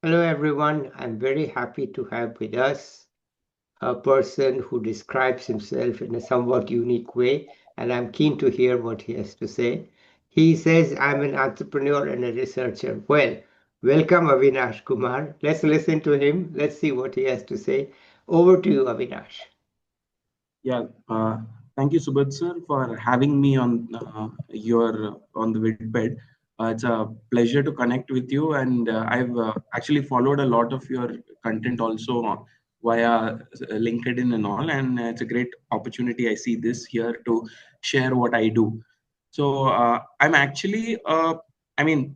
Hello, everyone. I'm very happy to have with us a person who describes himself in a somewhat unique way, and I'm keen to hear what he has to say. He says, I'm an entrepreneur and a researcher. Well, welcome, Avinash Kumar. Let's listen to him. Let's see what he has to say. Over to you, Avinash. Yeah, thank you, Subodh sir, for having me on the Vidped. It's a pleasure to connect with you, and I've actually followed a lot of your content also via LinkedIn and all, and it's a great opportunity. I see this here to share what I do. So I'm actually, I mean,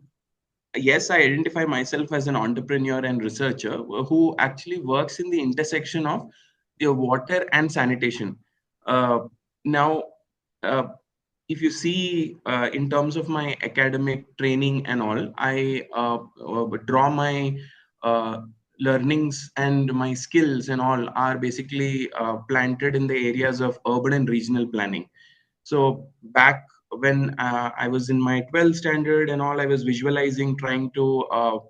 yes, I identify myself as an entrepreneur and researcher who actually works in the intersection of the water and sanitation. Uh, now, uh, if you see in terms of my academic training and all, I draw my uh, learnings and my skills and all are basically planted in the areas of urban and regional planning. So back when I was in my 12th standard and all, I was visualizing trying to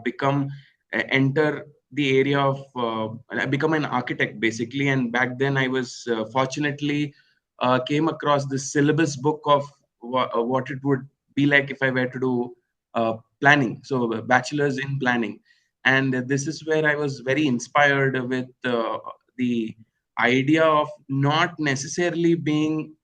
become enter the area of become an architect basically. And back then I was fortunately came across this syllabus book of what it would be like if I were to do planning, so bachelor's in planning. And this is where I was very inspired with the idea of not necessarily being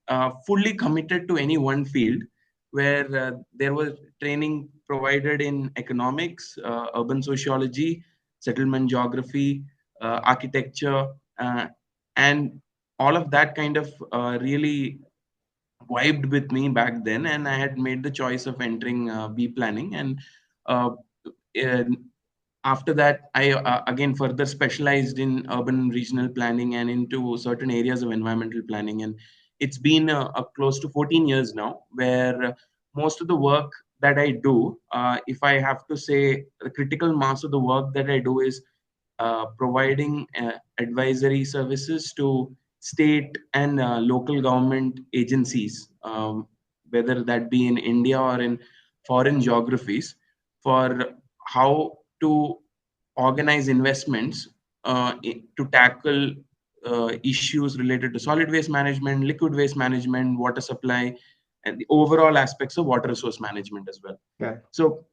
fully committed to any one field, where there was training provided in economics, urban sociology, settlement geography, architecture, and all of that kind of really vibed with me back then. And I had made the choice of entering B planning. And uh, in- after that, I again further specialized in urban regional planning and into certain areas of environmental planning. And it's been close to 14 years now, where most of the work that I do, if I have to say, the critical mass of the work that I do is providing advisory services to state and local government agencies, whether that be in India or in foreign geographies, for how to organize investments to tackle issues related to solid waste management, liquid waste management, water supply, and the overall aspects of water resource management as well. Yeah. So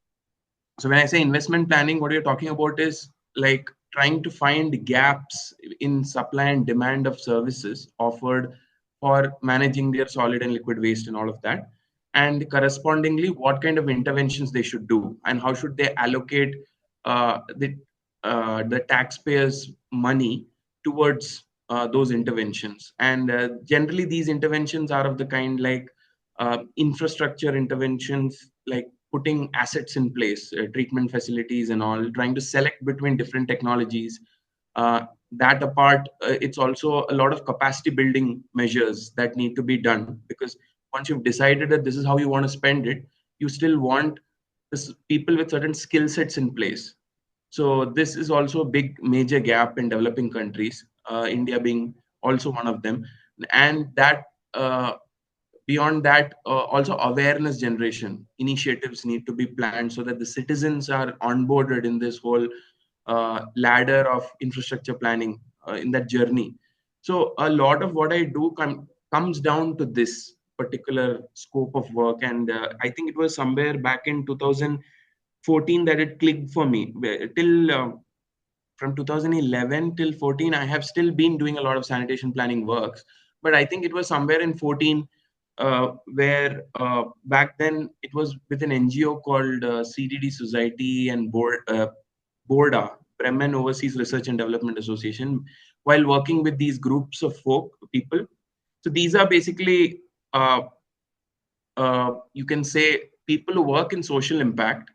so when I say investment planning, what you're talking about is like trying to find gaps in supply and demand of services offered for managing their solid and liquid waste and all of that. And correspondingly, what kind of interventions they should do and how should they allocate the taxpayers' money towards those interventions. And generally, these interventions are of the kind like infrastructure interventions, like putting assets in place, treatment facilities and all, trying to select between different technologies. That apart, it's also a lot of capacity building measures that need to be done, because once you've decided that this is how you want to spend it, you still want people with certain skill sets in place. So this is also a big major gap in developing countries, India being also one of them. And that beyond that, also awareness generation initiatives need to be planned so that the citizens are onboarded in this whole ladder of infrastructure planning in that journey. So a lot of what I do comes down to this particular scope of work. And I think it was somewhere back in 2014 that it clicked for me. Till from 2011 till 14, I have still been doing a lot of sanitation planning works. But I think it was somewhere in 14 where back then it was with an NGO called CDD Society and BORDA, Bremen Overseas Research and Development Association, while working with these groups of people. So these are basically, you can say, people who work in social impact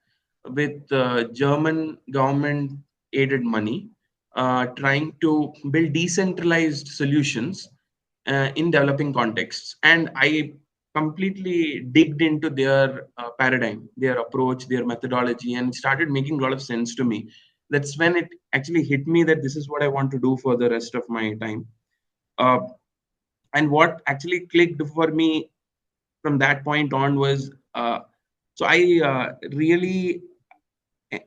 with German government aided money, trying to build decentralized solutions in developing contexts. And I completely digged into their paradigm, their approach, their methodology, and it started making a lot of sense to me. That's when it actually hit me that this is what I want to do for the rest of my time. Uh, and what actually clicked for me from that point on was, so I really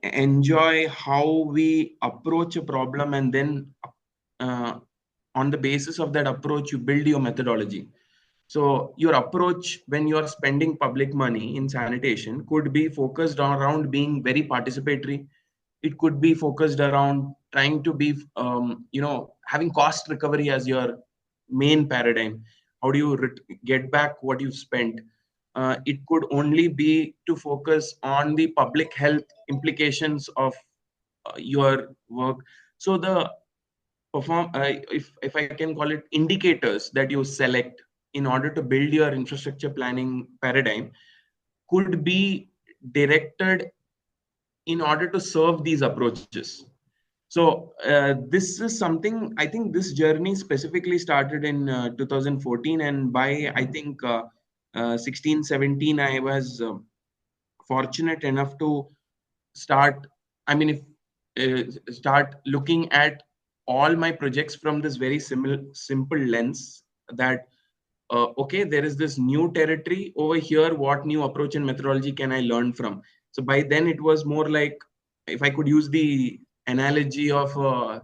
enjoy how we approach a problem, and then uh, on the basis of that approach you build your methodology. So your approach when you are spending public money in sanitation could be focused around being very participatory. It could be focused around trying to be having cost recovery as your main paradigm. How do you get back what you've spent? It could only be to focus on the public health implications of your work. So the if I can call it, indicators that you select in order to build your infrastructure planning paradigm could be directed in order to serve these approaches. So this is something, I think this journey specifically started in 2014, and by I think 16 17 I was fortunate enough to start, I mean, if start looking at all my projects from this very simple lens, that okay, there is this new territory over here, what new approach and methodology can I learn from? So by then it was more like, if I could use the analogy of a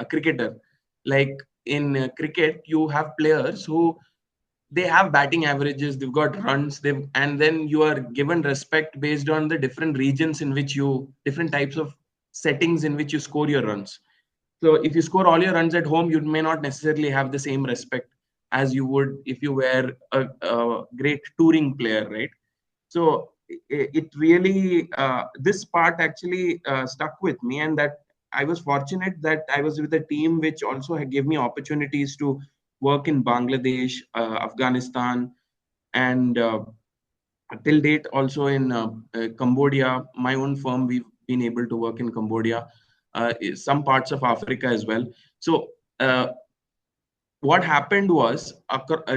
cricketer, like in cricket you have players who they have batting averages, they've got runs, they've, and then you are given respect based on the different regions in which you, different types of settings in which you score your runs. So if you score all your runs at home, you may not necessarily have the same respect as you would if you were a great touring player, right? So it really this part actually stuck with me, and that I was fortunate that I was with a team which also gave me opportunities to work in Bangladesh, Afghanistan, and till date also in Cambodia. My own firm, we've been able to work in Cambodia, some parts of Africa as well. So what happened was,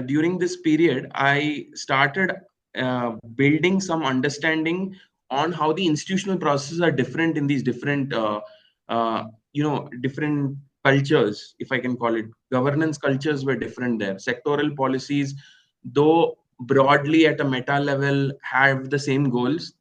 during this period I started building some understanding on how the institutional processes are different in these different different cultures, if I can call it. Governance cultures were different there. Sectoral policies, though broadly at a meta level have the same goals,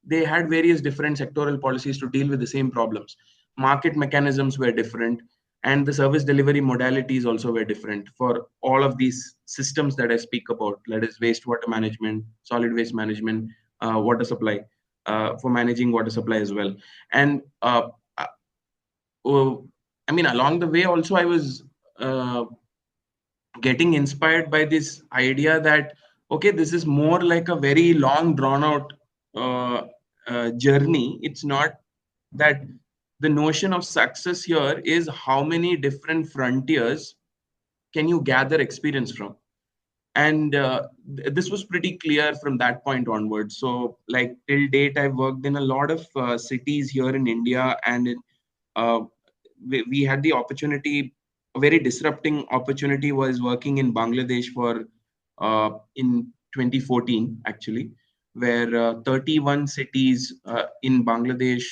they had various different sectoral policies to deal with the same problems. Market mechanisms were different, and the service delivery modalities also were different for all of these systems that I speak about. That is wastewater management, solid waste management, water supply, for managing water supply as well. And uh, oh, I mean, along the way also I was uh, getting inspired by this idea that, okay, this is more like a very long drawn out uh, journey. It's not that the notion of success here is how many different frontiers can you gather experience from. And this was pretty clear from that point onwards. So like till date I've worked in a lot of cities here in India, and uh, we had the opportunity, a very disrupting opportunity was working in Bangladesh for in 2014 actually, where 31 cities in Bangladesh,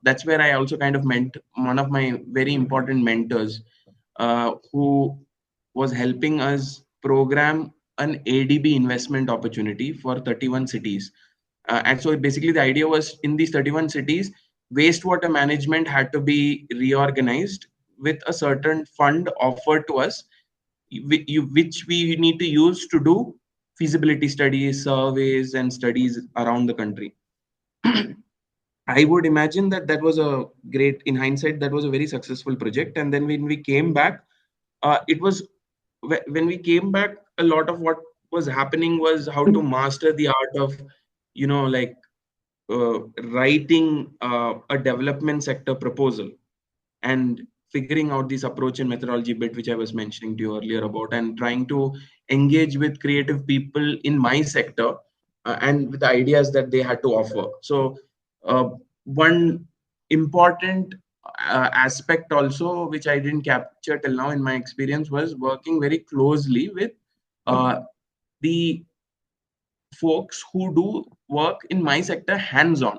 that's where I also kind of met one of my very important mentors, who was helping us program an ADB investment opportunity for 31 cities. And so basically the idea was, in these 31 cities, wastewater management had to be reorganized with a certain fund offered to us, which we need to use to do feasibility studies, surveys, and studies around the country. I would imagine that that was a great, in hindsight, that was a very successful project. And then when we came back, it was when we came back, a lot of what was happening was how to master the art of, like writing a development sector proposal, and figuring out this approach and methodology bit which I was mentioning to you earlier about, and trying to engage with creative people in my sector, and with the ideas that they had to offer. So one important aspect also, which I didn't capture till now in my experience, was working very closely with uh, the folks who do work in my sector hands on.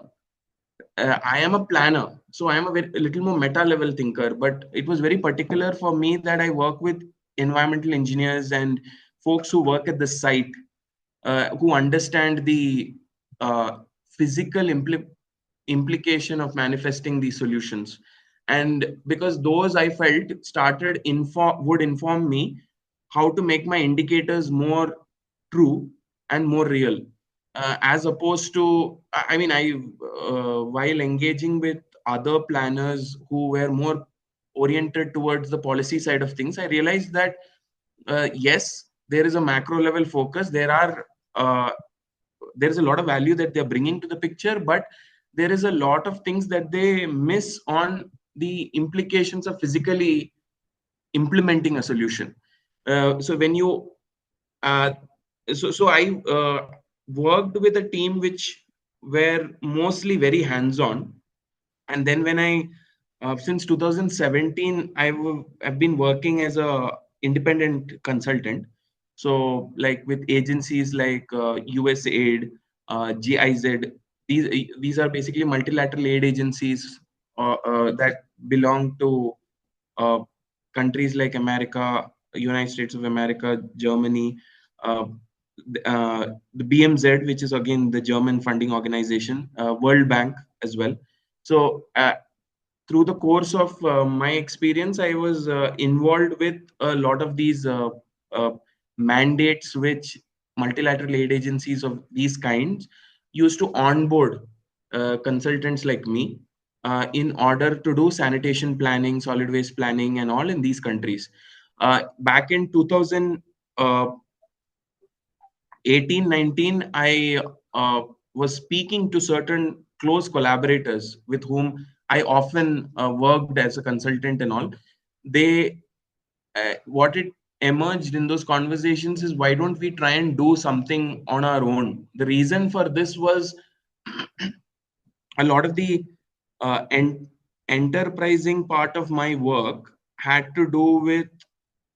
I am a planner, so I am a little more meta level thinker. But it was very particular for me that I work with environmental engineers and folks who work at the site, who understand the uh, physical implication of manifesting these solutions. And because those I felt would inform me how to make my indicators more true and more real, as opposed to, I mean, while engaging with other planners who were more oriented towards the policy side of things, I realized that yes, there is a macro level focus. Uh, there is a lot of value that they're bringing to the picture, but there is a lot of things that they miss on the implications of physically implementing a solution. So when you uh, so I worked with a team which were mostly very hands on. And then when I since 2017 I've been working as a independent consultant, so like with agencies like USAID, GIZ. These are basically multilateral aid agencies that belong to uh, countries like America, United States of America, Germany, uh, the BMZ, which is again the German funding organization, World Bank as well. So through the course of my experience, I was involved with a lot of these uh, mandates which multilateral aid agencies of these kinds used to onboard consultants like me in order to do sanitation planning, solid waste planning, and all in these countries. Back in 2018-19, I was speaking to certain close collaborators with whom I often worked as a consultant and all. They What it emerged in those conversations is, why don't we try and do something on our own? The reason for this was a lot of the enterprising part of my work had to do with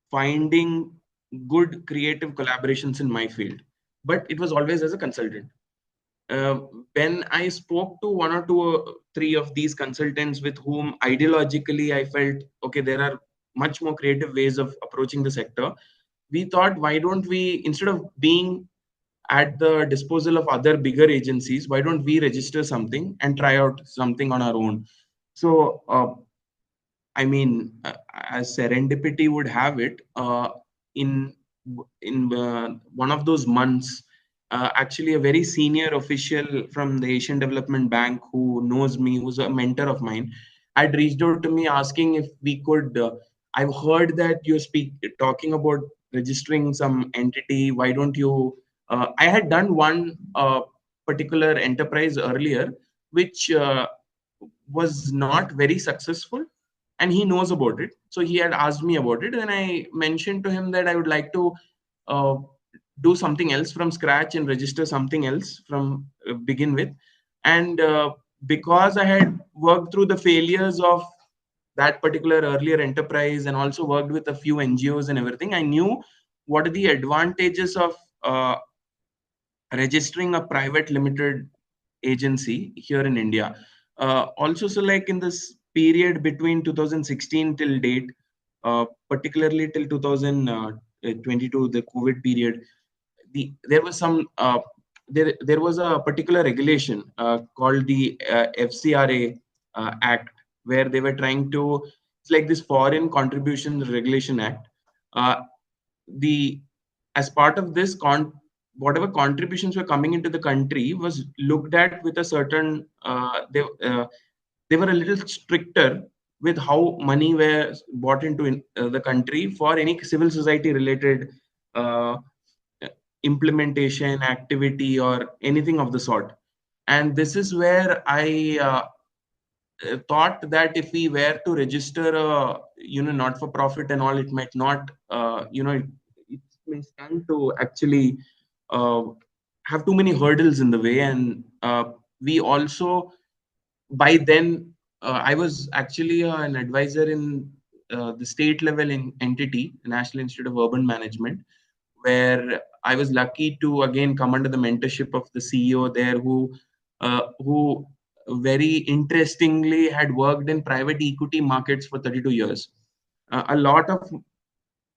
finding good creative collaborations in my field, but it was always as a consultant. uh, when I spoke to one or two or three of these consultants with whom ideologically I felt, okay, there are much more creative ways of approaching the sector, we thought, why don't we, instead of being at the disposal of other bigger agencies, why don't we register something and try out something on our own? So, I mean, as serendipity would have it, in one of those months, actually a very senior official from the Asian Development Bank who knows me, who's a mentor of mine, had reached out to me asking if we could. I've heard that you're talking about registering some entity. Why don't you? I had done one particular enterprise earlier, which was not very successful, and he knows about it. So he had asked me about it, and I mentioned to him that I would like to uh, do something else from scratch and register something else from begin with. And because I had worked through the failures of that particular earlier enterprise and also worked with a few NGOs and everything, I knew what are the advantages of uh, registering a private limited agency here in India. Also, so like in this period between 2016 till date, particularly till 2022, the COVID period, there was some there was a particular regulation called the FCRA Act, where they were trying to, it's like this Foreign Contribution Regulation Act. Uh, the As part of this, whatever contributions were coming into the country was looked at with a certain they were a little stricter with how money were brought into the country for any civil society related uh, implementation activity or anything of the sort. And this is where I thought that if we were to register a not for profit and all, it might not it may stand to actually uh, have too many hurdles in the way. And we also, by then, I was actually an advisor in the state level in entity, National Institute of Urban Management, where I was lucky to again come under the mentorship of the CEO there, who very interestingly had worked in private equity markets for 32 years. A lot of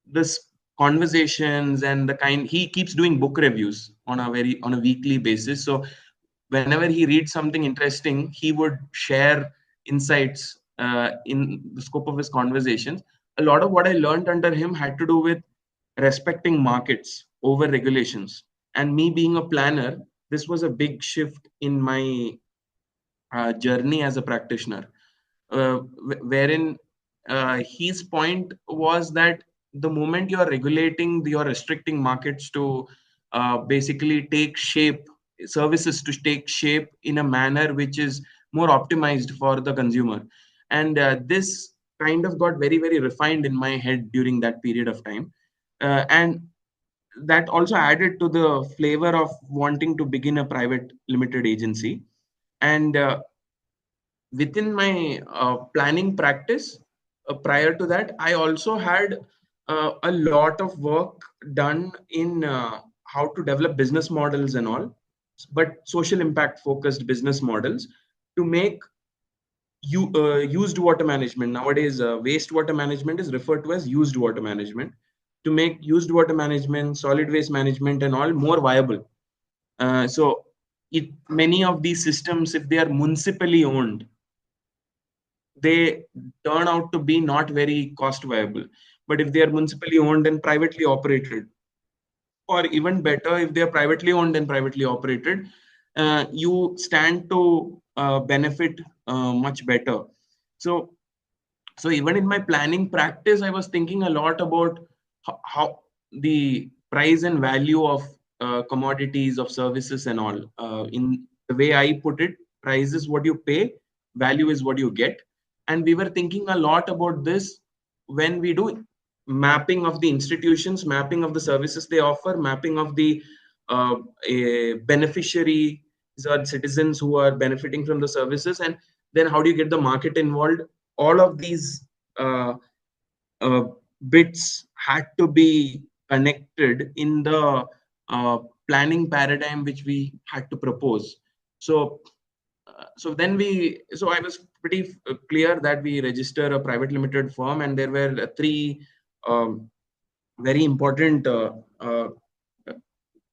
this conversations and the kind, he keeps doing book reviews on a weekly basis. So whenever he reads something interesting, he would share insights in the scope of his conversations. A lot of what I learned under him had to do with respecting markets over regulations. And me being a planner, this was a big shift in my journey as a practitioner, wherein his point was that the moment you are regulating, you're restricting markets to basically take shape, services to take shape in a manner which is more optimized for the consumer. And this kind of got very, very refined in my head during that period of time. And that also added to the flavor of wanting to begin a private limited agency. And within my planning practice, prior to that, I also had a lot of work done in how to develop business models and all, but social impact focused business models to make used water management. Nowadays, wastewater management is referred to as used water management, to make used water management, solid waste management, and all more viable. So, many of these systems, if they are municipally owned, they turn out to be not very cost viable. But if they are municipally owned and privately operated, or even better, if they are privately owned and privately operated, you stand to benefit much better. So, so even in my planning practice, I was thinking a lot about how the price and value of commodities, of services, and all. In the way I put it, price is what you pay, value is what you get. And we were thinking a lot about this when we do mapping of the institutions, mapping of the services they offer, mapping of the uh, beneficiaries or citizens who are benefiting from the services, and then how do you get the market involved. All of these uh, uh, bits had to be connected in the planning paradigm which we had to propose. So, so I was pretty clear that we register a private limited firm, and there were three um, very important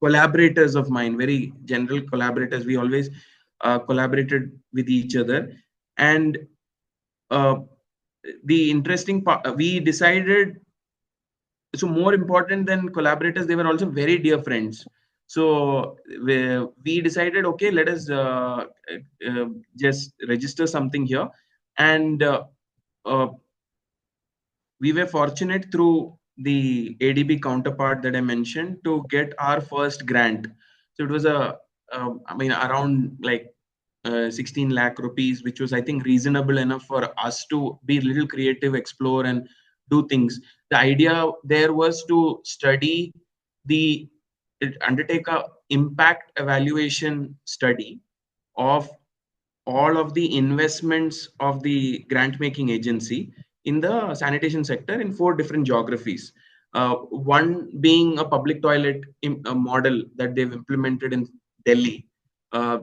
collaborators of mine, very general collaborators. We always collaborated with each other, and uh, the interesting part, we decided, so more important than collaborators, they were also very dear friends. So we decided, okay, let us just register something here. And uh, we were fortunate through the ADB counterpart that I mentioned to get our first grant. So it was I mean, around like 16 lakh rupees, which was, I think, reasonable enough for us to be a little creative, explore, and do things. The idea there was to study the, undertake a impact evaluation study of all of the investments of the grant making agency in the sanitation sector in four different geographies. One being a public toilet a model that they've implemented in Delhi.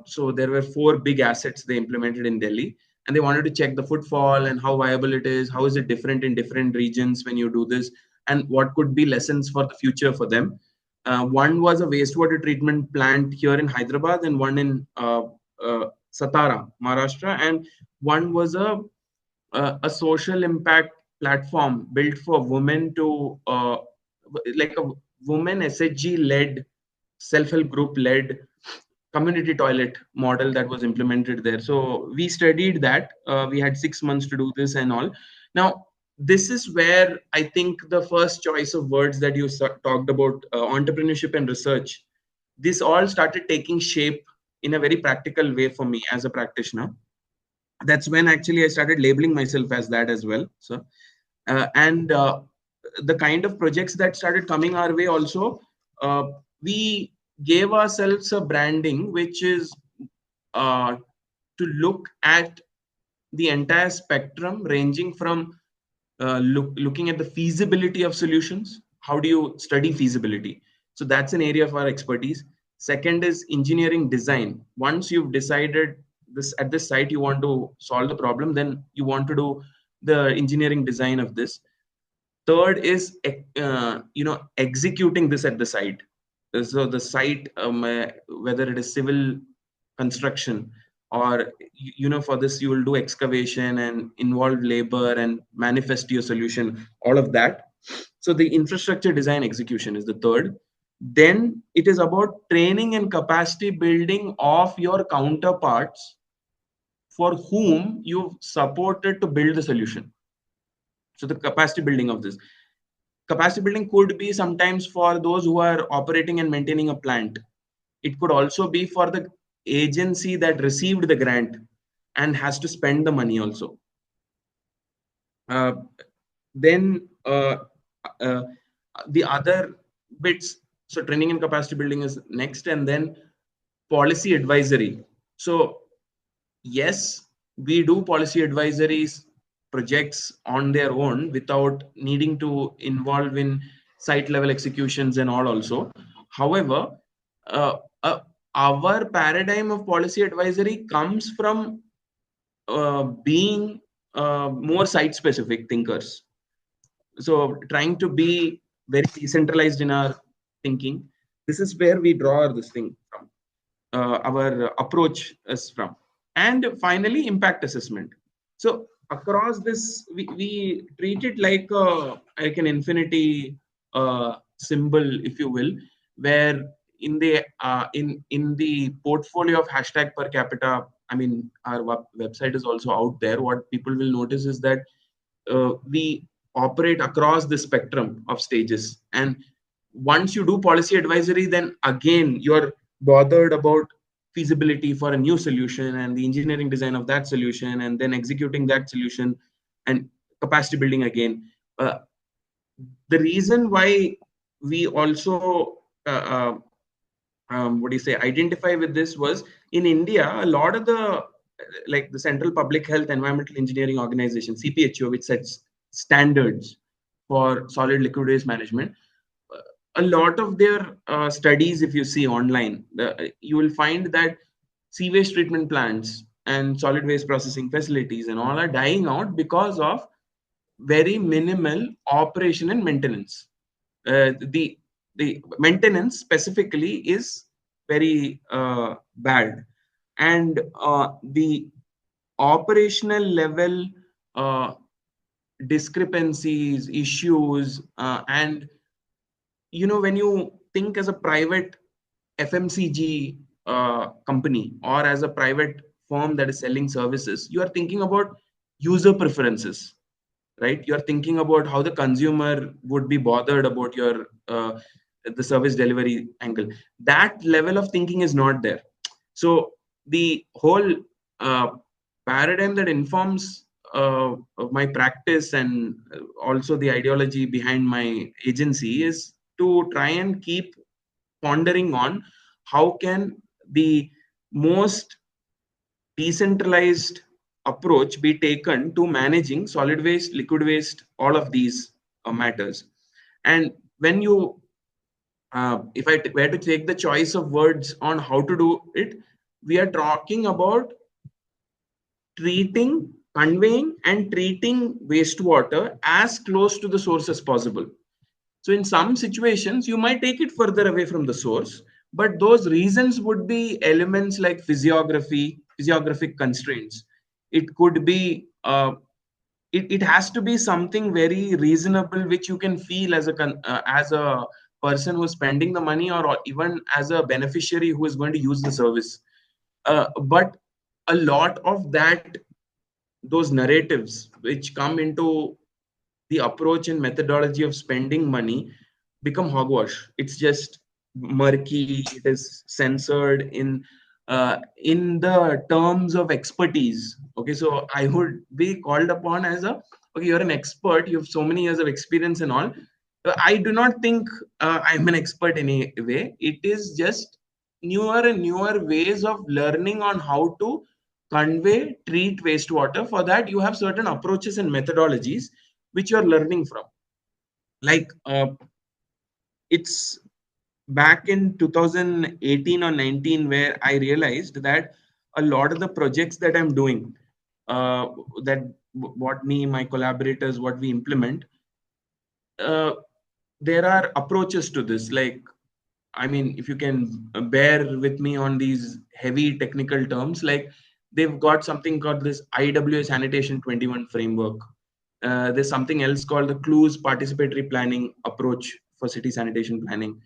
So there were four big assets they implemented in Delhi, and they wanted to check the footfall and how viable it is, how is it different in different regions when you do this, and what could be lessons for the future for them. One was a wastewater treatment plant here in Hyderabad, and one in Satara, Maharashtra, and one was a social impact platform built for women to like a women SHG led, self help group led community toilet model that was implemented there. So we studied that. We had 6 months to do this and all. Now, this is where I think the first choice of words that you talked about, entrepreneurship and research, this all started taking shape in a very practical way for me as a practitioner. That's when actually I started labeling myself as that as well. So, and the kind of projects that started coming our way also, we gave ourselves a branding which is uh, to look at the entire spectrum, ranging from looking at the feasibility of solutions. How do you study feasibility? So that's an area of our expertise. Second is engineering design. Once you've decided this at this site you want to solve the problem, then you want to do the engineering design of this. Third is executing this at the site. So the site, whether it is civil construction, or for this you will do excavation and involve labor and manifest your solution, all of that. So the infrastructure design execution is the third. Then it is about training and capacity building of your counterparts for whom you've supported to build the solution. So the capacity building of this. Capacity building could be sometimes for those who are operating and maintaining a plant. It could also be for the agency that received the grant and has to spend the money also. Uh, then uh, the other bits, so training and capacity building is next, and then policy advisory. So yes, we do policy advisories projects on their own without needing to involve in site level executions and all also. However, uh, uh, our paradigm of policy advisory comes from being more site specific thinkers. So trying to be very decentralized in our thinking. This is where we draw this thing from. Our approach is from. And finally, impact assessment. So across this, we treat it like an infinity symbol, if you will, where in the portfolio of hashtag per capita, I mean, our website is also out there. What people will notice is that we operate across the spectrum of stages. And once you do policy advisory, then again you're bothered about feasibility for a new solution and the engineering design of that solution, and then executing that solution and capacity building again. The reason why we also what do you say, identify with this was, in India a lot of the, like the Central Public Health Environmental Engineering Organization, CPHO, which sets standards for solid liquid waste management, a lot of their studies, if you see online, you will find that sewage treatment plants and solid waste processing facilities and all are dying out because of very minimal operation and maintenance. The maintenance specifically is very bad, and the operational level uh, discrepancies, issues, and when you think as a private FMCG company, or as a private firm that is selling services, you are thinking about user preferences, right? You are thinking about how the consumer would be bothered about your the service delivery angle. That level of thinking is not there. So the whole uh, paradigm that informs of my practice, and also the ideology behind my agency, is to try and keep pondering on how can the most decentralized approach be taken to managing solid waste, liquid waste, all of these matters. And when you if I were to take the choice of words on how to do it, we are talking about treating, conveying, and treating wastewater as close to the source as possible. So in some situations, you might take it further away from the source, but those reasons would be elements like physiographic constraints. It could be, it has to be something very reasonable, which you can feel as a person who's spending the money, or even as a beneficiary who is going to use the service. But a lot of those narratives which come into the approach and methodology of spending money become hogwash. It's just murky. It is censored in the terms of expertise. Okay, so I would be called upon as a, okay, you're an expert. You have so many years of experience and all. I do not think I'm an expert in any way. It is just newer and newer ways of learning on how to convey, treat wastewater. For that, you have certain approaches and methodologies which you're learning from. Like it's back in 2018 or 19 where I realized that a lot of the projects that I'm doing, that what me, my collaborators, what we implement, uh, there are approaches to this. Like I mean, if you can bear with me on these heavy technical terms, like they've got something called this IWA Sanitation 21 framework. There's something else called the clues participatory planning approach for city sanitation planning.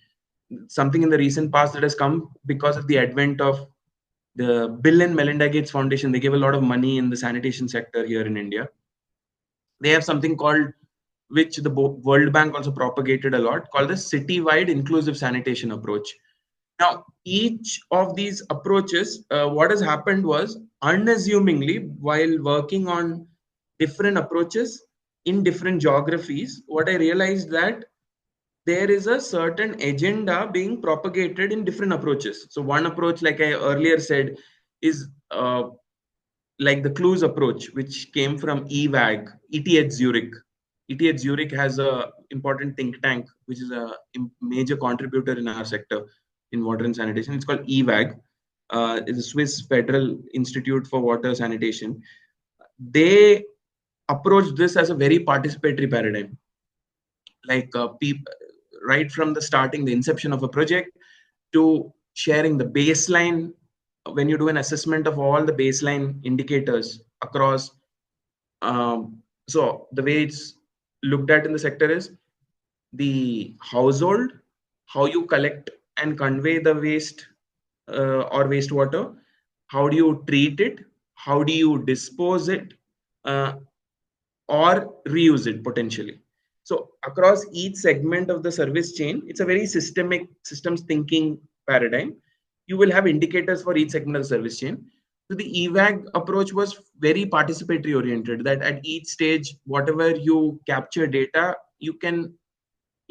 Something in the recent past that has come because of the advent of the Bill and Melinda Gates Foundation. They give a lot of money in the sanitation sector here in India. They have something called, which the World Bank also propagated a lot, called the citywide inclusive sanitation approach. Now, each of these approaches, what has happened was, unassumingly, while working on different approaches in different geographies, what I realized that there is a certain agenda being propagated in different approaches. So one approach, like I earlier said, is like the clues approach, which came from EWAG, ETH Zurich. ETH Zurich has a important think tank, which is a major contributor in our sector in water and sanitation. It's called EWAG. It's a Swiss Federal Institute for Water Sanitation. They approach this as a very participatory paradigm, like right from the starting, the inception of a project, to sharing the baseline. When you do an assessment of all the baseline indicators across, so the way it's looked at in the sector is the household, how you collect and convey the waste or wastewater, how do you treat it, how do you dispose it, uh, or reuse it potentially. So across each segment of the service chain, it's a very systemic systems thinking paradigm. You will have indicators for each segment of the service chain. So the EVAG approach was very participatory oriented, that at each stage, whatever you capture data, you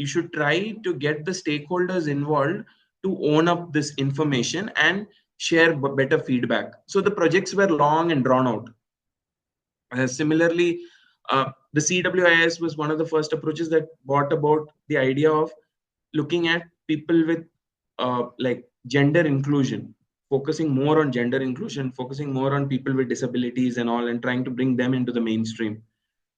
should try to get the stakeholders involved to own up this information and share better feedback. So the projects were long and drawn out. Similarly, the CWIS was one of the first approaches that brought about the idea of looking at people with like gender inclusion, focusing more on gender inclusion, focusing more on people with disabilities and all, and trying to bring them into the mainstream.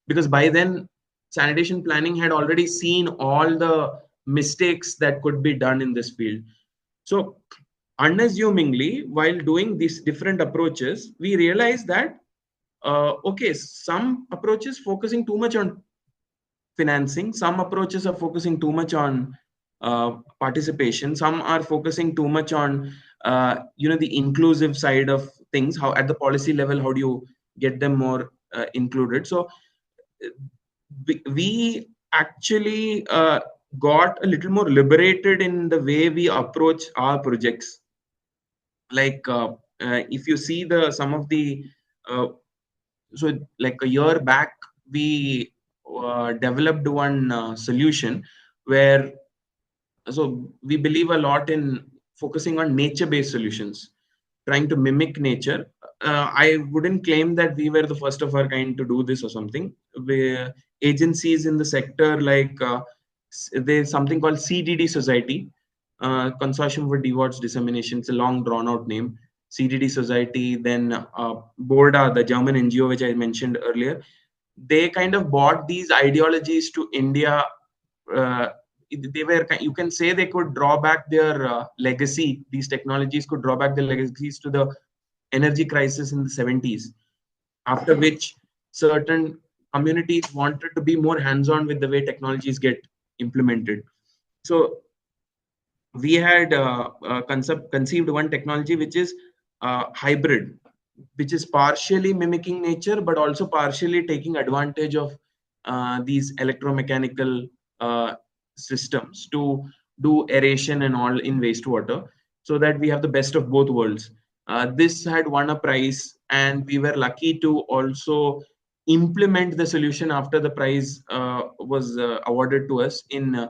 Because by then, sanitation planning had already seen all the mistakes that could be done in this field. So, unassumingly, while doing these different approaches, we realized that okay, some approaches focusing too much on financing, some approaches are focusing too much on participation, some are focusing too much on the inclusive side of things. How at the policy level, how do you get them more included? So we actually got a little more liberated in the way we approach our projects. Like if you see the some of the uh, so like a year back, we developed one solution where, so we believe a lot in focusing on nature based solutions, trying to mimic nature. I wouldn't claim that we were the first of our kind to do this or something. Agencies in the sector, like there's something called CDD Society, Consortium for Dewards Dissemination. It's a long drawn out name. CDD Society, then Borda, the German NGO which I mentioned earlier, they kind of brought these ideologies to India. Uh, they were, you can say, they could draw back their legacy. These technologies could draw back their legacies to the energy crisis in the 70s, after which certain communities wanted to be more hands-on with the way technologies get implemented. So we had conceived one technology which is hybrid, which is partially mimicking nature but also partially taking advantage of these electromechanical systems to do aeration and all in wastewater, so that we have the best of both worlds. This had won a prize, and we were lucky to also implement the solution after the prize was awarded to us in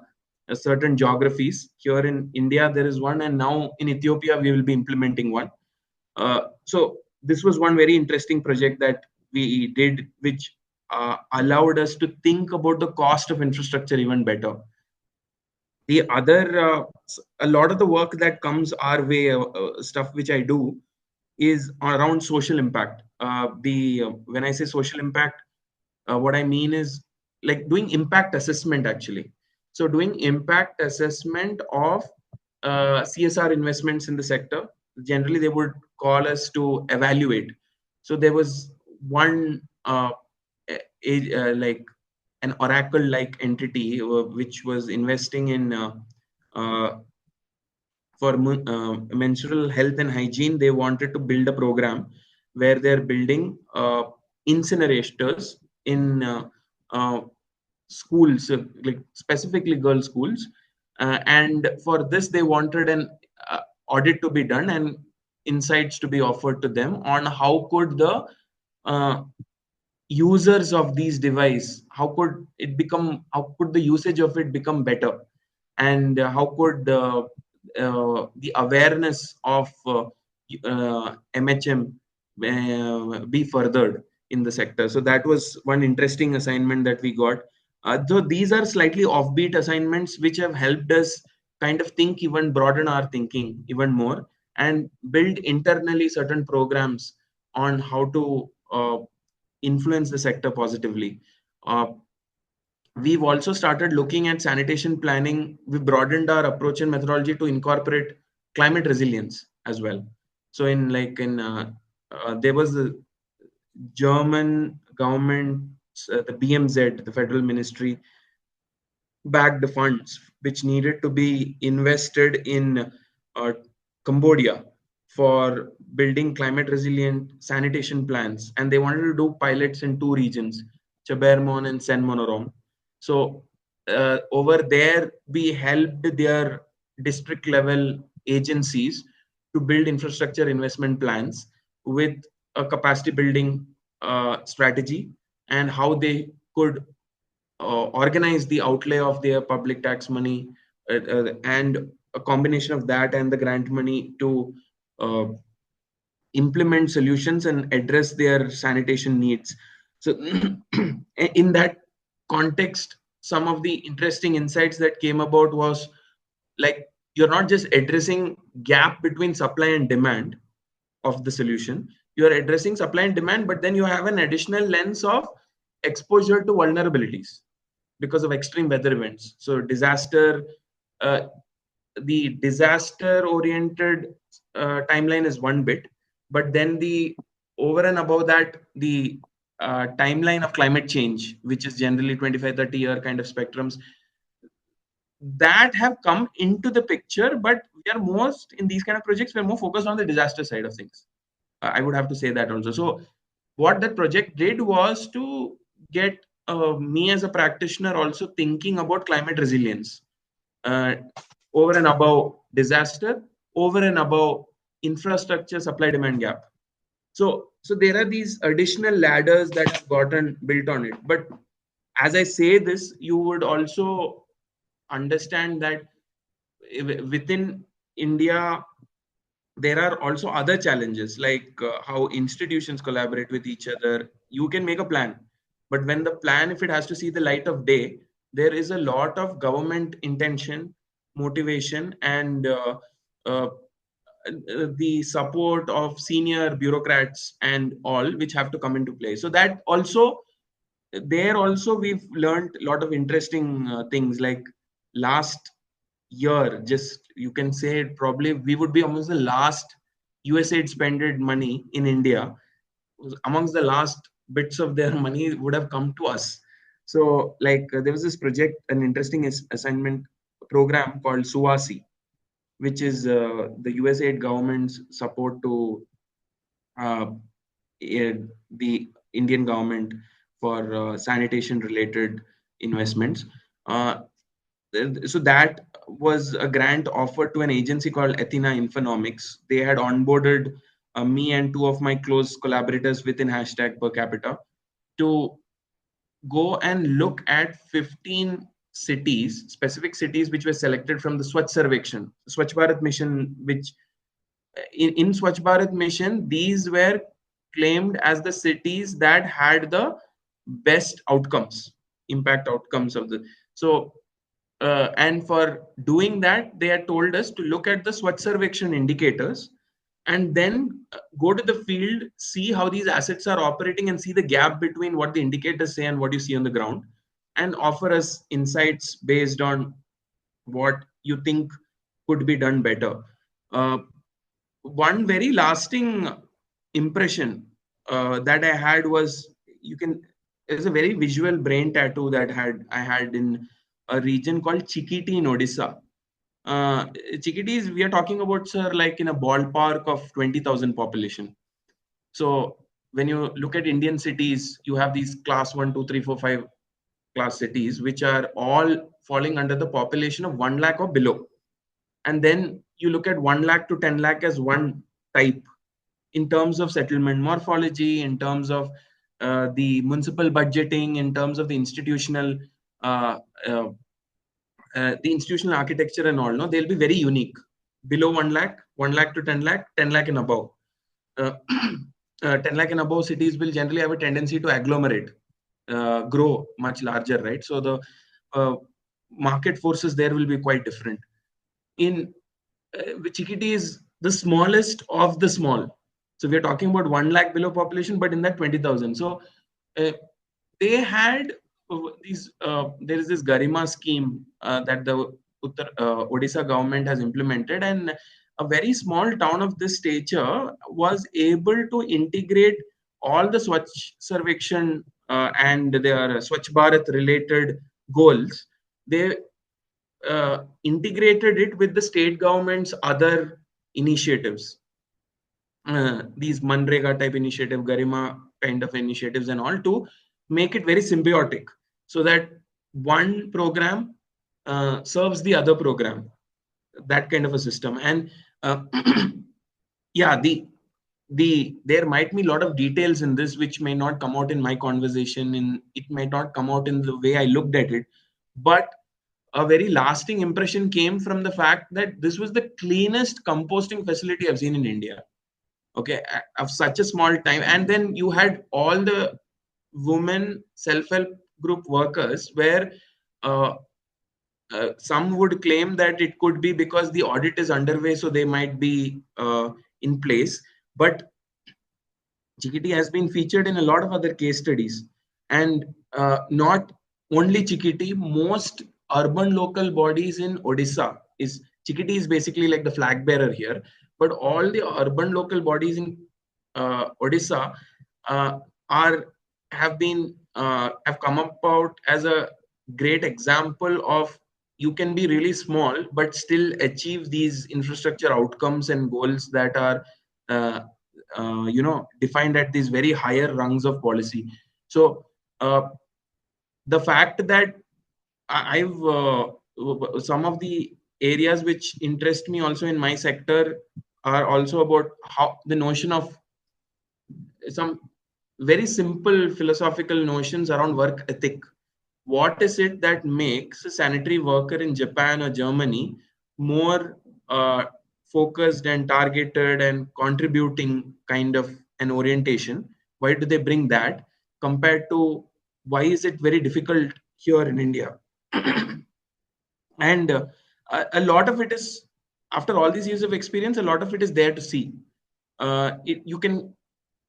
certain geographies. Here in India, there is one, and now in Ethiopia, we will be implementing one. So this was one very interesting project that we did, which allowed us to think about the cost of infrastructure even better. The other, a lot of the work that comes our way, stuff which I do, is around social impact. The When I say social impact, what I mean is like doing impact assessment actually. So doing impact assessment of CSR investments in the sector. Generally, they would call us to evaluate. So there was one like an oracle-like entity which was investing in uh, for menstrual health and hygiene. They wanted to build a program where they're building incinerators in schools, like specifically girl schools. And for this, they wanted an audit to be done and insights to be offered to them on uh, users of these device, how could the usage of it become better, and how could the awareness of MHM be furthered in the sector. So that was one interesting assignment that we got. So these are slightly offbeat assignments which have helped us kind of think, even broaden our thinking even more, and build internally certain programs on how to influence the sector positively. Uh, we've also started looking at sanitation planning. We broadened our approach and methodology to incorporate climate resilience as well. So there was the German government, the BMZ, the federal ministry, backed the funds which needed to be invested in uh, Cambodia for building climate resilient sanitation plans. And they wanted to do pilots in two regions, Chabermon and Senmonorom. So over there, we helped their district level agencies to build infrastructure investment plans with a capacity building strategy, and how they could organize the outlay of their public tax money, and a combination of that and the grant money to uh, implement solutions and address their sanitation needs. So in that context, some of the interesting insights that came about was, like, you're not just addressing gap between supply and demand of the solution, you are addressing supply and demand, but then you have an additional lens of exposure to vulnerabilities because of extreme weather events. So uh, the disaster oriented timeline is one bit, but then the over and above that, the timeline of climate change, which is generally 25-30 year kind of spectrums, that have come into the picture. But we are most in these kind of projects, we're more focused on the disaster side of things. I would have to say that also. So what that project did was to get me as a practitioner also thinking about climate resilience, uh, over and above disaster, over and above infrastructure supply demand gap. So there are these additional ladders that have gotten built on it. But as I say this, you would also understand that within India, there are also other challenges, like how institutions collaborate with each other. You can make a plan, but when the plan, if it has to see the light of day, there is a lot of government intention, motivation, and uh, the support of senior bureaucrats and all, which have to come into play. So that also, there also we've learned a lot of interesting things. Like last year, just you can say probably we would be almost the last USAID spended money in India. Amongst the last bits of their money would have come to us. So like there was this project, an interesting assignment program called Suwasi, which is the USAID government's support to uh, the Indian government for sanitation related investments. Uh, so that was a grant offered to an agency called Athena Infonomics. They had onboarded me and two of my close collaborators within Hashtag Per Capita to go and look at 15 cities, specific cities which were selected from the Swachh Sarvekshan, Swachh Bharat mission, which in Swachh Bharat mission, these were claimed as the cities that had the best outcomes, impact outcomes of the. So and for doing that, they had told us to look at the Swachh Sarvekshan indicators, and then go to the field, see how these assets are operating, and see the gap between what the indicators say and what you see on the ground, and offer us insights based on what you think could be done better. Uh, One very lasting impression that I had was, you can, there's a very visual brain tattoo that I had in a region called Chikiti in Odisha. Uh, Chikiti is, we are talking about, sir, like in a ballpark of 20,000 population. So when you look at Indian cities, you have these class 1, 2, 3, 4, 5 class cities, which are all falling under the population of 1 lakh or below. And then you look at 1 lakh to 10 lakh as one type in terms of settlement morphology, in terms of the municipal budgeting, in terms of uh, uh, the institutional architecture and all. No, they'll be very unique. Below 1 lakh, 1 lakh to 10 lakh, 10 lakh and above. Uh, 10 lakh and above cities will generally have a tendency to agglomerate, grow much larger, right? So the uh, market forces there will be quite different. In Chikiti is the smallest of the small. So we are talking about 1 lakh below population, but in that 20,000. So uh, they had there is this Garima scheme that the Odisha government has implemented, and a very small town of this stature was able to integrate all the Swachh Sarvekshan and their Swachh Bharat related goals. They integrated it with the state government's other initiatives, these Manrega type initiative, Garima kind of initiatives, and all, to make it very symbiotic, so that one program serves the other program. That kind of a system. And uh, yeah, there might be a lot of details in this which may not come out in my conversation. In it might not come out in the way I looked at it, but a very lasting impression came from the fact that this was the cleanest composting facility I've seen in India. Okay, of such a small time. And then you had all the women self-help group workers, where uh, some would claim that it could be because the audit is underway, so they might be in place. But Chikiti has been featured in a lot of other case studies. And not only Chikiti, most urban local bodies in Odisha is, Chikiti is basically like the flag bearer here, but all the urban local bodies in Odisha uh, are have come about as a great example of, you can be really small but still achieve these infrastructure outcomes and goals that are uh, defined at these very higher rungs of policy. So the fact that I've some of the areas which interest me also in my sector are also about how the notion of some very simple philosophical notions around work ethic. What is it that makes a sanitary worker in Japan or Germany more focused and targeted and contributing kind of an orientation? Why do they bring that compared to why is it very difficult here in India? And a lot of it is, after all these years of experience, a lot of it is there to see. You can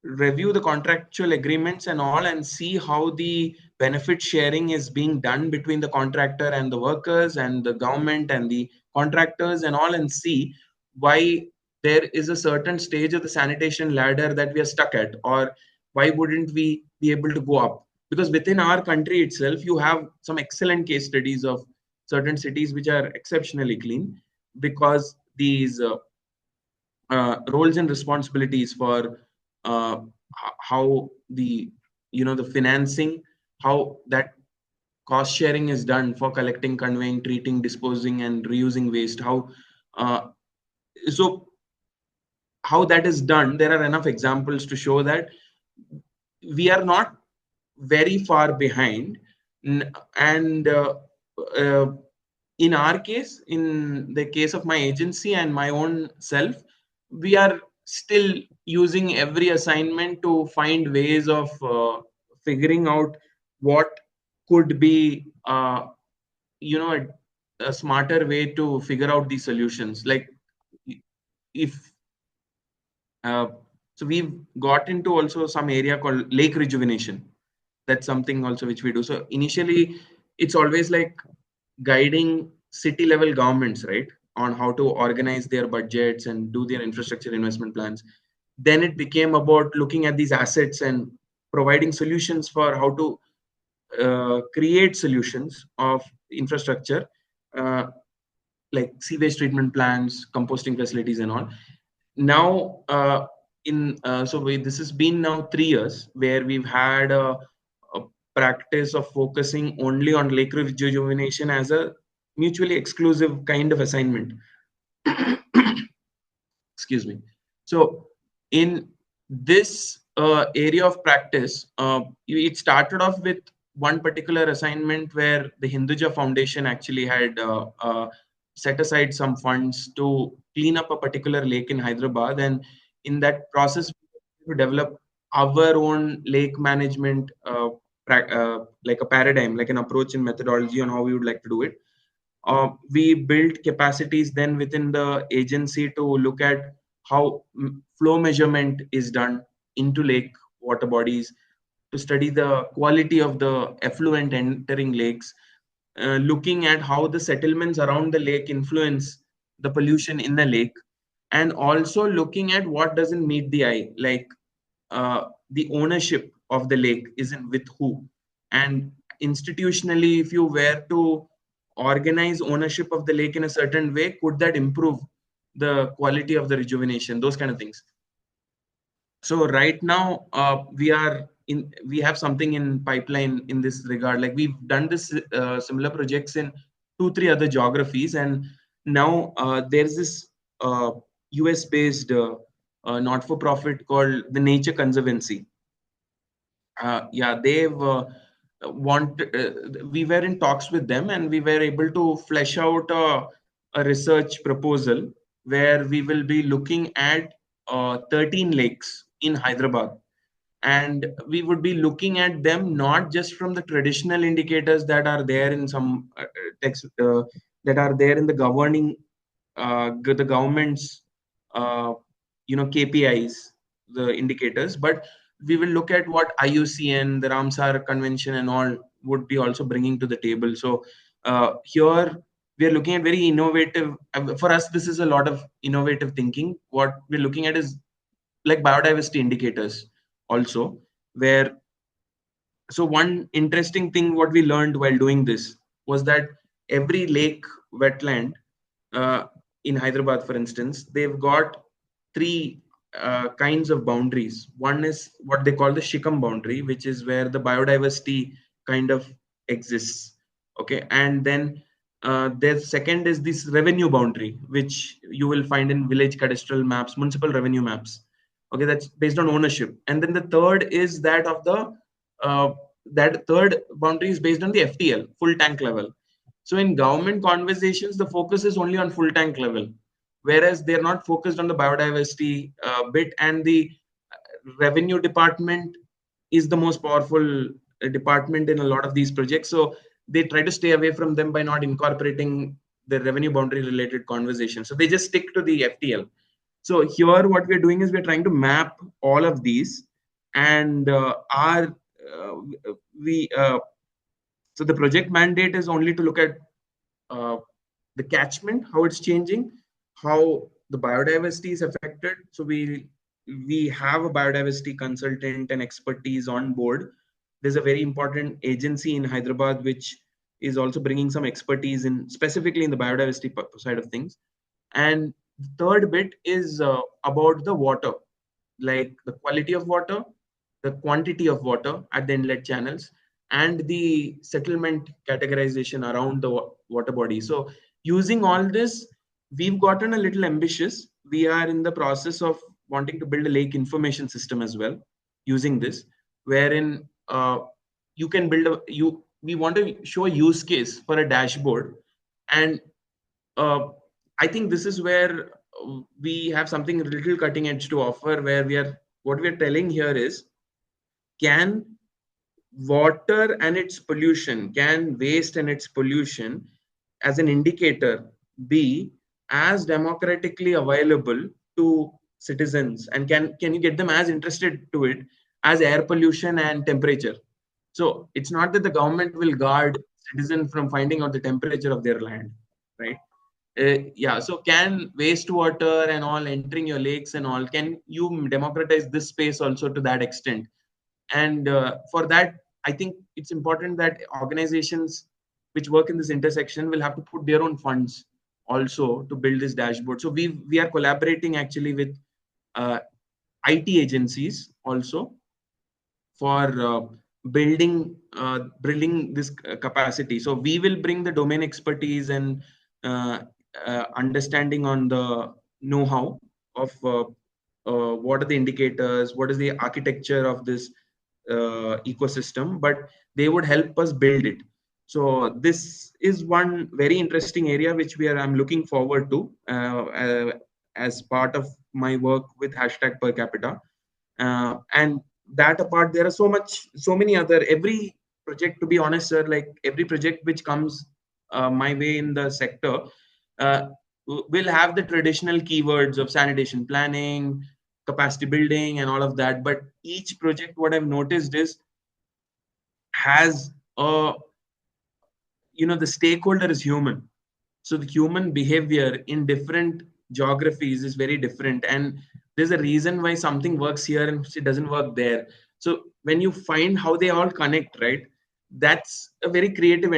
review the contractual agreements and all and see how the benefit sharing is being done between the contractor and the workers and the government and the contractors and all, and see why there is a certain stage of the sanitation ladder that we are stuck at, or why wouldn't we be able to go up. Because within our country itself you have some excellent case studies of certain cities which are exceptionally clean, because these roles and responsibilities for uh, how the, the financing, how that cost sharing is done for collecting, conveying, treating, disposing and reusing waste, uh, so how that is done. There are enough examples to show that we are not very far behind. And uh, in our case, in the case of my agency and my own self, we are still using every assignment to find ways of figuring out what could be a smarter way to figure out these solutions. Like, if uh, so we've got into also some area called lake rejuvenation. That's something also which we do. So initially it's always like guiding city level governments, right? on how to organize their budgets and do their infrastructure investment plans. Then it became about looking at these assets and providing solutions for how to create solutions of infrastructure, uh, like sewage treatment plants, composting facilities, and all. Now, this has been now 3 years where we've had a practice of focusing only on lake rejuvenation as a mutually exclusive kind of assignment. Excuse me. So in this area of practice, it started off with one particular assignment where the Hinduja Foundation actually had set aside some funds to clean up a particular lake in Hyderabad, and in that process, we develop our own lake management, like a paradigm, like an approach and methodology on how we would like to do it. We built capacities then within the agency to look at how flow measurement is done into lake water bodies, to study the quality of the effluent entering lakes, looking at how the settlements around the lake influence the pollution in the lake, and also looking at what doesn't meet the eye, like the ownership of the lake is in with who. And institutionally, if you were to organize ownership of the lake in a certain way, could that improve the quality of the rejuvenation, those kind of things. So right now, we have something in pipeline in this regard. Like we've done this similar projects in 2 3 other geographies, and now there's this US based not for profit called the Nature Conservancy. Yeah, they've want we were in talks with them, and we were able to flesh out a research proposal where we will be looking at 13 lakes in Hyderabad, and we would be looking at them not just from the traditional indicators that are there in some text that are there in the governing the government's KPIs, the indicators, but we will look at what IUCN, the Ramsar Convention, and all would be also bringing to the table. So here we are looking at very innovative. For us, this is a lot of innovative thinking. What we're looking at is like biodiversity indicators also, where so one interesting thing what we learned while doing this was that every lake wetland uh, in Hyderabad, for instance, they've got three kinds of boundaries. One is what they call the Shikam boundary, which is where the biodiversity kind of exists. Okay, and then the second is this revenue boundary, which you will find in village cadastral maps, municipal revenue maps. Okay, that's based on ownership. And then the third is that of the uh, that third boundary is based on the FTL, full tank level. So in government conversations, the focus is only on full tank level, whereas they're not focused on the biodiversity bit. And the revenue department is the most powerful department in a lot of these projects. So they try to stay away from them by not incorporating the revenue boundary related conversation. So they just stick to the FTL. So here, what we're doing is we're trying to map all of these, and our we so the project mandate is only to look at uh, the catchment, how it's changing, how the biodiversity is affected. So we have a biodiversity consultant and expertise on board. There's a very important agency in Hyderabad which is also bringing some expertise in specifically in the biodiversity side of things. And the third bit is about the water, like the quality of water, the quantity of water at the inlet channels, and the settlement categorization around the water body. So, using all this, we've gotten a little ambitious. We are in the process of wanting to build a lake information system as well, using this, wherein you can build a you. We want to show a use case for a dashboard, and uh, I think this is where we have something a little cutting edge to offer. Where we are, what we are telling here is, can water and its pollution, can waste and its pollution as an indicator be as democratically available to citizens, and can you get them as interested to it as air pollution and temperature? So it's not that the government will guard citizen from finding out the temperature of their land, right? Yeah, so can wastewater and all entering your lakes and all, can you democratize this space also to that extent? And for that, I think it's important that organizations which work in this intersection will have to put their own funds also to build this dashboard. So we are collaborating actually with uh, IT agencies also for building this capacity. So we will bring the domain expertise and uh, understanding on the know-how of what are the indicators, what is the architecture of this ecosystem, but they would help us build it. So this is one very interesting area which I'm looking forward to as part of my work with hashtag per capita. And that apart, there are so many other every project, to be honest sir, like every project which comes my way in the sector uh, will have the traditional keywords of sanitation planning, capacity building and all of that, but each project, what I've noticed is, has a, the stakeholder is human. So the human behavior in different geographies is very different, and there's a reason why something works here and it doesn't work there. So when you find how they all connect, right, that's a very creative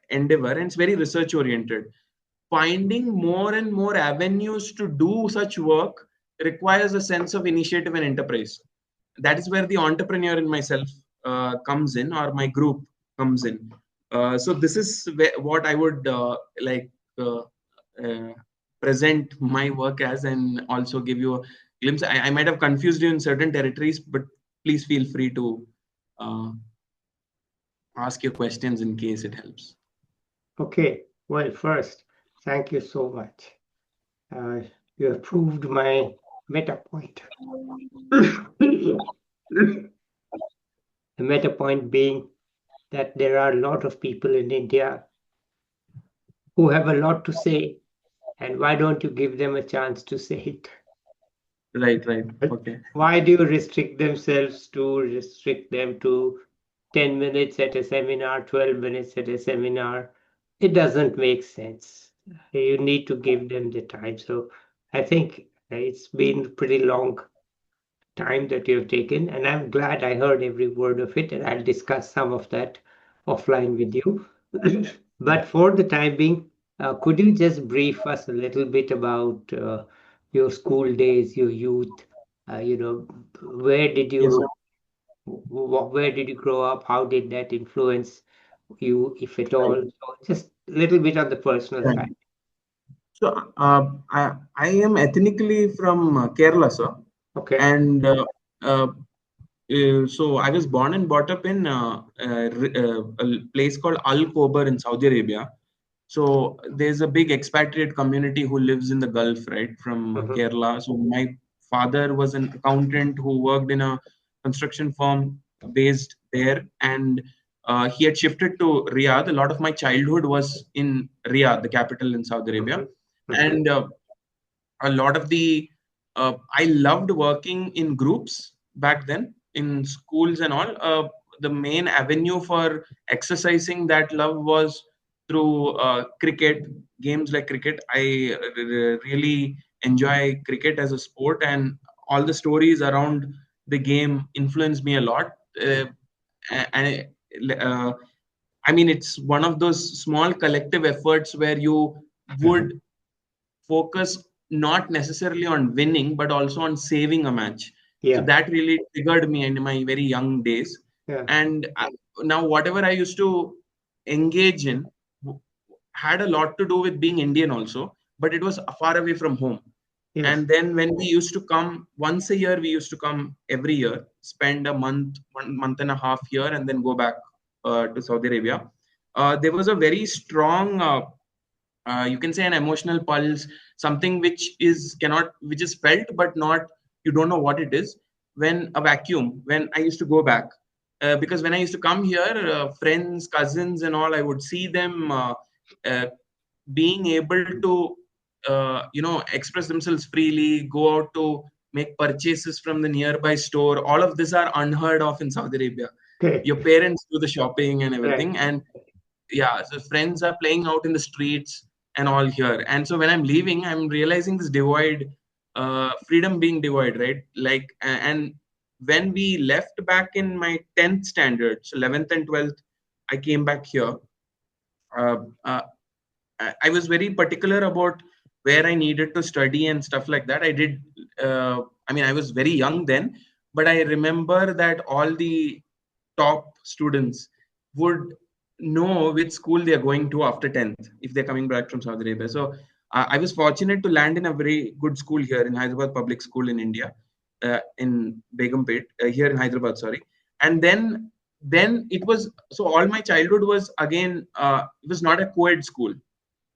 endeavor, and it's very research oriented. Finding more and more avenues to do such work requires a sense of initiative and enterprise. That is where the entrepreneur in myself comes in, or my group comes in. So this is what I would like uh, uh, present my work as, and also give you a glimpse. I might have confused you in certain territories, but please feel free to uh, ask your questions in case it helps. Okay, well, first, thank you so much. Uh, you have proved my meta point. The meta point being that there are a lot of people in India who have a lot to say, and why don't you give them a chance to say it? Right, right. Okay. Why do you restrict them to 10 minutes at a seminar, 12 minutes at a seminar? It doesn't make sense. You need to give them the time. So I think it's been pretty long time that you have taken, and I'm glad I heard every word of it, and I'll discuss some of that offline with you. But for the time being, could you just brief us a little bit about your school days, your youth? Where did Yes, you sir. where did you grow up? How did that influence you, if at all? So just a little bit on the personal Right. side. So I am ethnically from Kerala, sir, Okay. and uh, so I was born and brought up in a place called Al Khobar in Saudi Arabia. So there's a big expatriate community who lives in the Gulf, right, from Mhm. Kerala. So my father was an accountant who worked in a construction firm based there, and he had shifted to Riyadh. A lot of my childhood was in Riyadh, the capital in Saudi Arabia, Mhm. Mhm. and a lot of the I loved working in groups back then in schools and all. The main avenue for exercising that love was through cricket, games like cricket. I really enjoy cricket as a sport, and all the stories around the game influenced me a lot. And uh, I mean, it's one of those small collective efforts where you Mhm. would focus not necessarily on winning but also on saving a match. So Yeah. that really triggered me in my very young days. Yeah. And now whatever I used to engage in had a lot to do with being Indian also, but it was far away from home. Yes. And then when we used to come once a year, we used to come every year, spend a month, 1 month and a half here, and then go back to Saudi Arabia. There was a very strong you can say an emotional pulse, something which is felt but not, you don't know what it is, when a vacuum when I used to go back, because when I used to come here, friends, cousins and all, I would see them uh, being able to express themselves freely, go out to make purchases from the nearby store. All of this are unheard of in Saudi Arabia. Okay. Your parents do the shopping and Right. everything, and yeah, so friends are playing out in the streets, and all here. And so when I'm leaving, I'm realizing this divide, freedom being divide, right? Like, and when we left back in my 10th standard, so 11th and 12th, I came back here. Uh, uh, I was very particular about where I needed to study and stuff like that. I did, I mean, I was very young then, but I remember that all the top students would know which school they are going to after 10th if they're coming back from Saudi Arabia. So I was fortunate to land in a very good school here in Hyderabad Public School in India, in Begumpet, here in Hyderabad, sorry. And then it was, so all my childhood was again, it was not a co-ed school.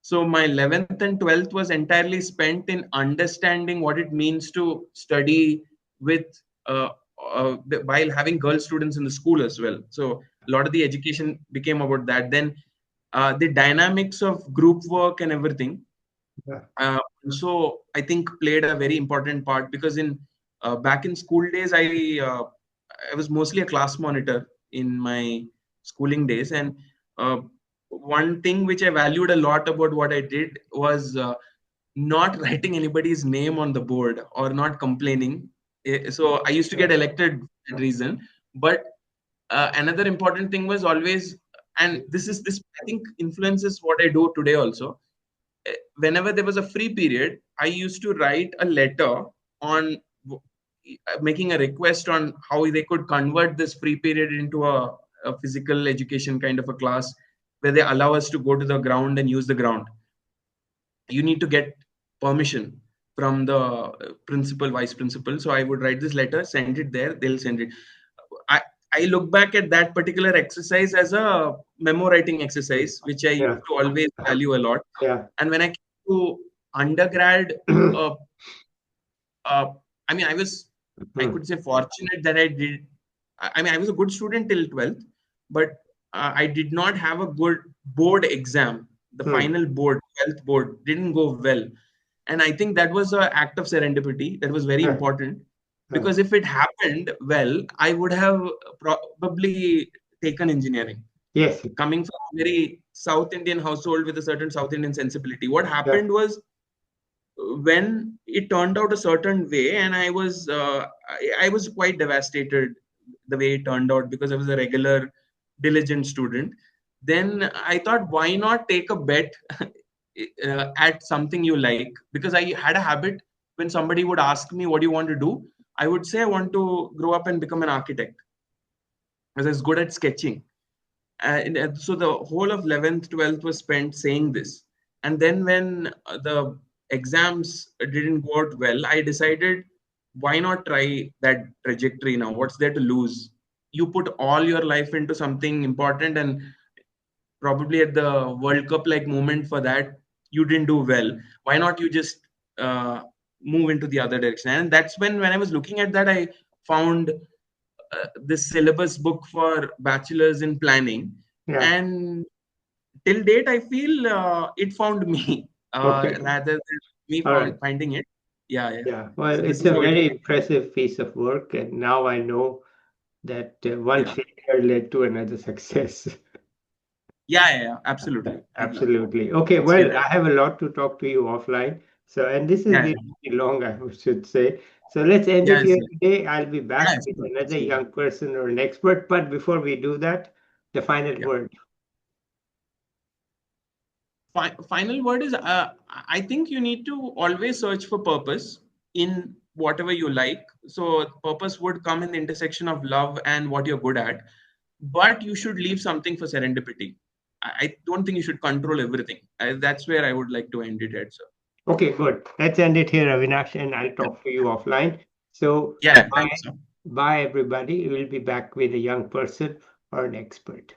So my 11th and 12th was entirely spent in understanding what it means to study with, while having girl students in the school as well. So a lot of the education became about that. Then the dynamics of group work and everything, Yeah. so I think played a very important part, because in back in school days, I was mostly a class monitor in my schooling days. And uh, one thing which I valued a lot about what I did was not writing anybody's name on the board or not complaining. So I used to get elected for that reason. But another important thing was always, and this I think influences what I do today also. Whenever there was a free period, I used to write a letter on making a request on how they could convert this free period into a physical education kind of a class, where they allow us to go to the ground and use the ground. You need to get permission from the principal, vice principal. So I would write this letter, send it there, they'll send it. I, I look back at that particular exercise as a memo writing exercise, which I Yeah. used to always value a lot. Yeah. And when I came to undergrad, uh, uh, I mean, I Hmm. could say fortunate that I did. I mean, I was a good student till 12th, but I did not have a good board exam. The Hmm. final board, 12th board, didn't go well. And I think that was an act of serendipity that was very Yeah. important, Yeah. because if it happened well, I would have probably taken engineering. Yes. Coming from a very South Indian household with a certain South Indian sensibility, what Yeah. happened was, when it turned out a certain way, and I was quite devastated the way it turned out, because I was a regular diligent student. Then I thought, why not take a bet at something you like? Because I had a habit, when somebody would ask me, what do you want to do, I would say I want to grow up and become an architect, because I was good at sketching. So the whole of 11th 12th was spent saying this. And then when the exams didn't go out well, I decided, why not try that trajectory now? What's there to lose? You put all your life into something important, and probably at the World Cup like moment for that, you didn't do well. Why not you just uh, move into the other direction? And that's when I was looking at that, I found this syllabus book for bachelors in planning. Yeah. And till date, I feel it found me, Okay. rather than me All right. finding it. Yeah, yeah. Yeah. Well, So this it's is a how it. very impressive piece of work, and now I know that one Yeah, failure led to another success. yeah, yeah, yeah. Absolutely, absolutely. Absolutely. Okay, That's well, great. I have a lot to talk to you offline. So, and this has Yeah, been yeah, pretty long, I should say. So let's end it yeah, here yeah, today. I'll be back yeah. with Sure, another sure. young person or an expert. But before we do that, the final Yeah. word. Final word is, I think you need to always search for purpose in whatever you like. So purpose would come in the intersection of love and what you're good at, but you should leave something for serendipity. I don't think you should control everything. That's where I would like to end it at, sir. Okay, good. Let's end it here, Avinash, and I'll Yeah, talk to you offline. So, yeah, thank you, bye, sir. bye, everybody. We'll be back with a young person or an expert.